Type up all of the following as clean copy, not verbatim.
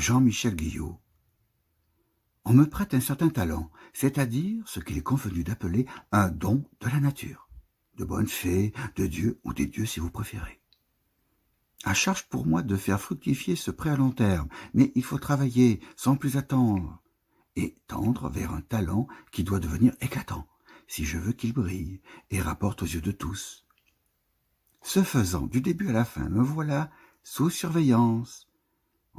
Jean-Michel Guillot. On me prête un certain talent, c'est-à-dire ce qu'il est convenu d'appeler un don de la nature, de bonne fée, de Dieu ou des dieux si vous préférez. À charge pour moi de faire fructifier ce prêt à long terme, mais il faut travailler sans plus attendre et tendre vers un talent qui doit devenir éclatant, si je veux qu'il brille et rapporte aux yeux de tous. Ce faisant, du début à la fin, me voilà sous surveillance.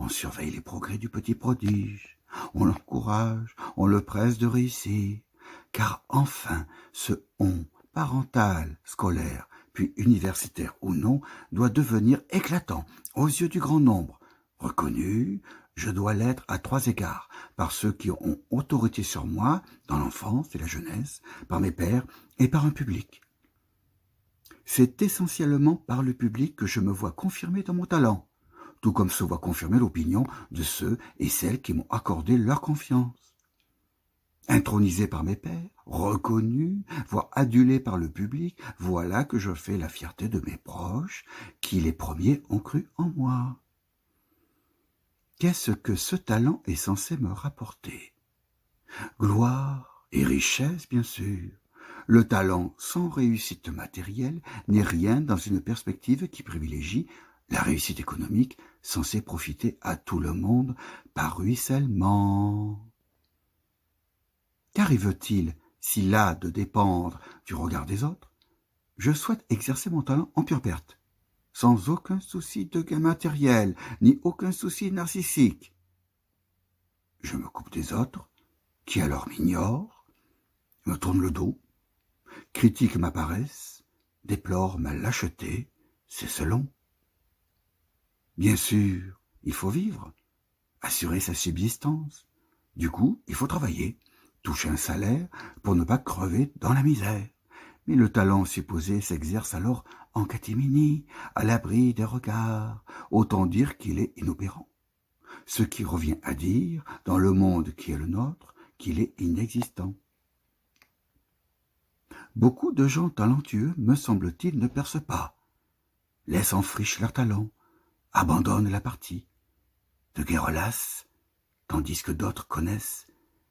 On surveille les progrès du petit prodige, on l'encourage, on le presse de réussir, car enfin, ce on, parental, scolaire, puis universitaire ou non, doit devenir éclatant aux yeux du grand nombre. Reconnu, je dois l'être à 3 égards, par ceux qui ont autorité sur moi, dans l'enfance et la jeunesse, par mes pairs et par un public. C'est essentiellement par le public que je me vois confirmé dans mon talent, tout comme se voit confirmer l'opinion de ceux et celles qui m'ont accordé leur confiance. Intronisé par mes pairs, reconnu, voire adulé par le public, voilà que je fais la fierté de mes proches, qui les premiers ont cru en moi. Qu'est-ce que ce talent est censé me rapporter? Gloire et richesse, bien sûr. Le talent sans réussite matérielle n'est rien dans une perspective qui privilégie la réussite économique censée profiter à tout le monde par ruissellement. Qu'arrive-t-il s'il a de dépendre du regard des autres? Je souhaite exercer mon talent en pure perte, sans aucun souci de gain matériel, ni aucun souci narcissique. Je me coupe des autres, qui alors m'ignorent, me tournent le dos, critiquent ma paresse, déplorent ma lâcheté, c'est selon. Bien sûr, il faut vivre, assurer sa subsistance. Du coup, il faut travailler, toucher un salaire pour ne pas crever dans la misère. Mais le talent supposé s'exerce alors en catimini, à l'abri des regards, autant dire qu'il est inopérant. Ce qui revient à dire, dans le monde qui est le nôtre, qu'il est inexistant. Beaucoup de gens talentueux, me semble-t-il, ne percent pas, laissent en friche leur talent, abandonnent la partie, de guerre lasse, tandis que d'autres connaissent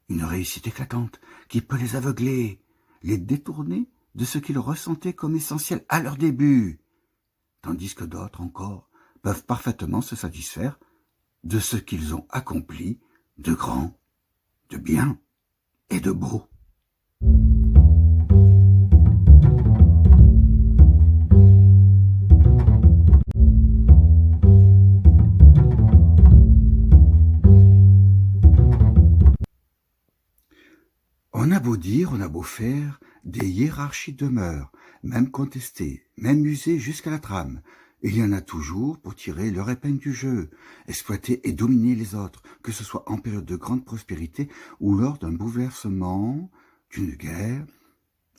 une réussite éclatante qui peut les aveugler, les détourner de ce qu'ils ressentaient comme essentiel à leur début, tandis que d'autres encore peuvent parfaitement se satisfaire de ce qu'ils ont accompli de grand, de bien et de beau. On a beau dire, on a beau faire, des hiérarchies demeurent, même contestées, même usées jusqu'à la trame. Il y en a toujours pour tirer leur épingle du jeu, exploiter et dominer les autres, que ce soit en période de grande prospérité ou lors d'un bouleversement, d'une guerre,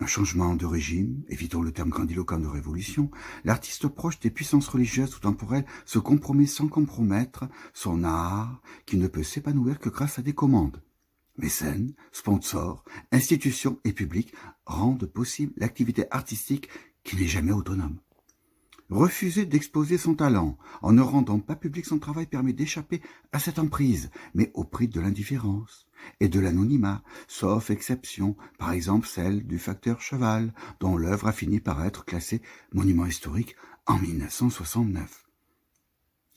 un changement de régime, évitons le terme grandiloquent de révolution. L'artiste proche des puissances religieuses ou temporelles se compromet sans compromettre son art, qui ne peut s'épanouir que grâce à des commandes. Mécènes, sponsors, institutions et publics rendent possible l'activité artistique qui n'est jamais autonome. Refuser d'exposer son talent en ne rendant pas public son travail permet d'échapper à cette emprise, mais au prix de l'indifférence et de l'anonymat, sauf exception, par exemple celle du facteur Cheval, dont l'œuvre a fini par être classée monument historique en 1969.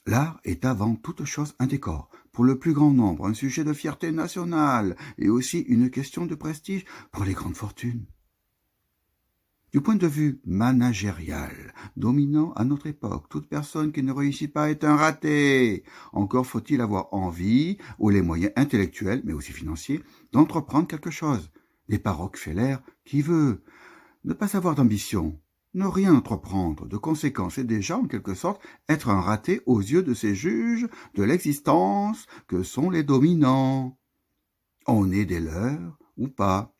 L'art est avant toute chose un décor, pour le plus grand nombre, un sujet de fierté nationale et aussi une question de prestige pour les grandes fortunes. Du point de vue managérial, dominant à notre époque, toute personne qui ne réussit pas est un raté. Encore faut-il avoir envie, ou les moyens intellectuels, mais aussi financiers, d'entreprendre quelque chose. N'est pas Rockefeller qui veut. Ne pas avoir d'ambition, ne rien entreprendre, de conséquence, et déjà, en quelque sorte, être un raté aux yeux de ces juges de l'existence que sont les dominants. On est des leurs ou pas.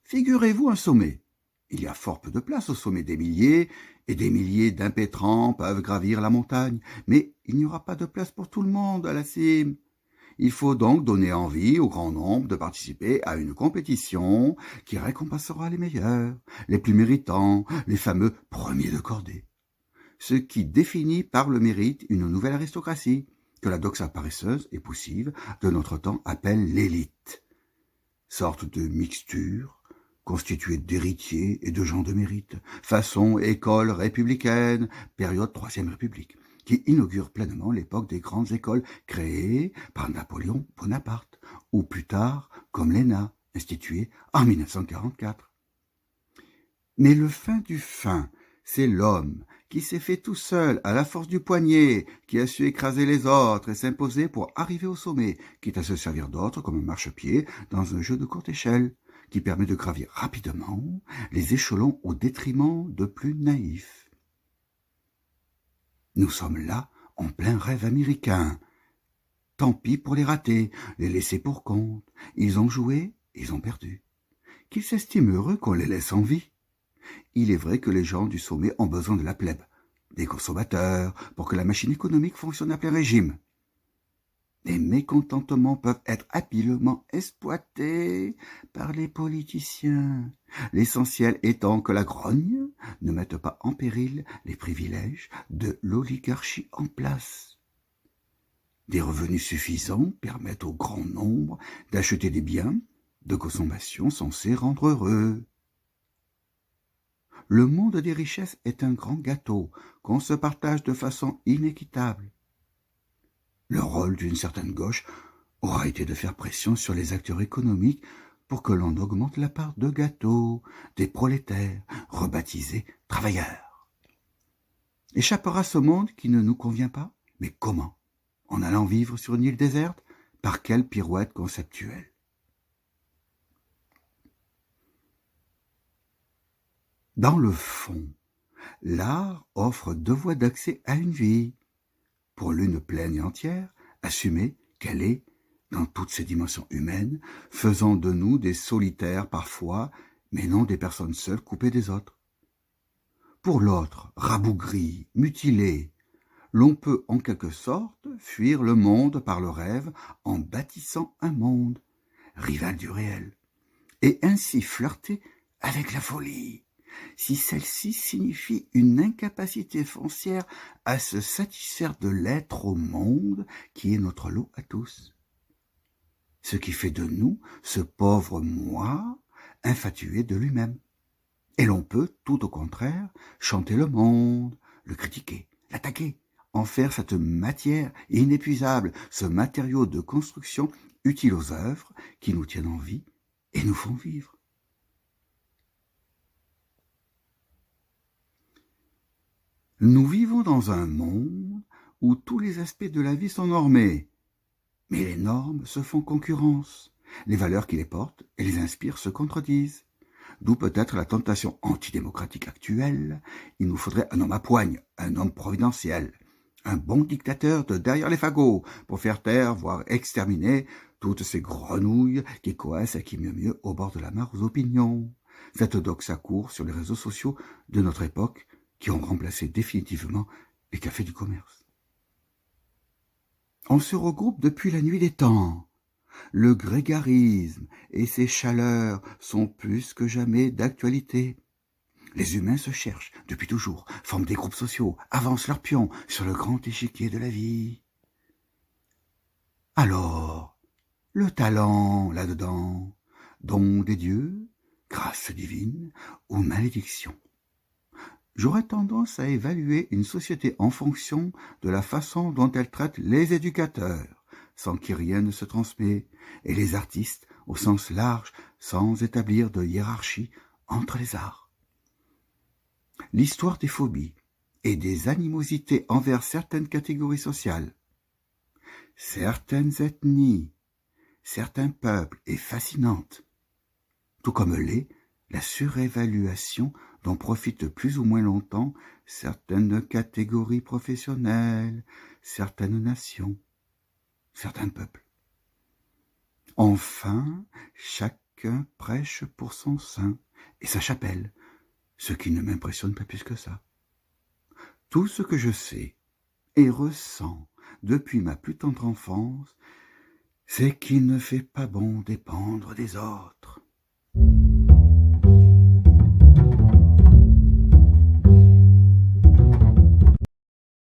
Figurez-vous un sommet. Il y a fort peu de place au sommet, des milliers et des milliers d'impétrants peuvent gravir la montagne, mais il n'y aura pas de place pour tout le monde à la cime. Il faut donc donner envie au grand nombre de participer à une compétition qui récompensera les meilleurs, les plus méritants, les fameux premiers de cordée. Ce qui définit par le mérite une nouvelle aristocratie, que la doxa paresseuse et poussive de notre temps appelle l'élite. Sorte de mixture constituée d'héritiers et de gens de mérite, façon école républicaine, période Troisième République, qui inaugure pleinement l'époque des grandes écoles créées par Napoléon Bonaparte, ou plus tard comme l'ENA, instituée en 1944. Mais le fin du fin, c'est l'homme qui s'est fait tout seul à la force du poignet, qui a su écraser les autres et s'imposer pour arriver au sommet, quitte à se servir d'autres comme un marchepied dans un jeu de courte échelle, qui permet de gravir rapidement les échelons au détriment de plus naïfs. Nous sommes là en plein rêve américain. Tant pis pour les ratés, les laissés pour compte. Ils ont joué, ils ont perdu. Qu'ils s'estiment heureux qu'on les laisse en vie. Il est vrai que les gens du sommet ont besoin de la plèbe, des consommateurs, pour que la machine économique fonctionne à plein régime. Les mécontentements peuvent être habilement exploités par les politiciens, l'essentiel étant que la grogne ne mette pas en péril les privilèges de l'oligarchie en place. Des revenus suffisants permettent au grand nombre d'acheter des biens de consommation censés rendre heureux. Le monde des richesses est un grand gâteau qu'on se partage de façon inéquitable. Le rôle d'une certaine gauche aura été de faire pression sur les acteurs économiques pour que l'on augmente la part de gâteau des prolétaires, rebaptisés travailleurs. Échappera ce monde qui ne nous convient pas? Mais comment? En allant vivre sur une île déserte? Par quelle pirouette conceptuelle? Dans le fond, l'art offre deux voies d'accès à une vie. Pour l'une pleine et entière, assumée qu'elle est, dans toutes ses dimensions humaines, faisant de nous des solitaires parfois, mais non des personnes seules coupées des autres. Pour l'autre, rabougrie, mutilée, l'on peut en quelque sorte fuir le monde par le rêve en bâtissant un monde, rival du réel, et ainsi flirter avec la folie, si celle-ci signifie une incapacité foncière à se satisfaire de l'être au monde qui est notre lot à tous. Ce qui fait de nous ce pauvre moi infatué de lui-même. Et l'on peut, tout au contraire, chanter le monde, le critiquer, l'attaquer, en faire cette matière inépuisable, ce matériau de construction utile aux œuvres qui nous tiennent en vie et nous font vivre. Nous vivons dans un monde où tous les aspects de la vie sont normés, mais les normes se font concurrence. Les valeurs qui les portent et les inspirent se contredisent. D'où peut-être la tentation antidémocratique actuelle. Il nous faudrait un homme à poigne, un homme providentiel, un bon dictateur de derrière les fagots pour faire taire, voire exterminer toutes ces grenouilles qui coassent à qui mieux au bord de la mare aux opinions. Cette doxa court sur les réseaux sociaux de notre époque qui ont remplacé définitivement les cafés du commerce. On se regroupe depuis la nuit des temps. Le grégarisme et ses chaleurs sont plus que jamais d'actualité. Les humains se cherchent depuis toujours, forment des groupes sociaux, avancent leurs pions sur le grand échiquier de la vie. Alors, le talent là-dedans, don des dieux, grâce divine ou malédiction? J'aurais tendance à évaluer une société en fonction de la façon dont elle traite les éducateurs, sans qui rien ne se transmet, et les artistes au sens large, sans établir de hiérarchie entre les arts. L'histoire des phobies et des animosités envers certaines catégories sociales, certaines ethnies, certains peuples est fascinante, tout comme l'est la surévaluation dont profitent plus ou moins longtemps certaines catégories professionnelles, certaines nations, certains peuples. Enfin, chacun prêche pour son saint et sa chapelle, ce qui ne m'impressionne pas plus que ça. Tout ce que je sais et ressens depuis ma plus tendre enfance, c'est qu'il ne fait pas bon dépendre des autres.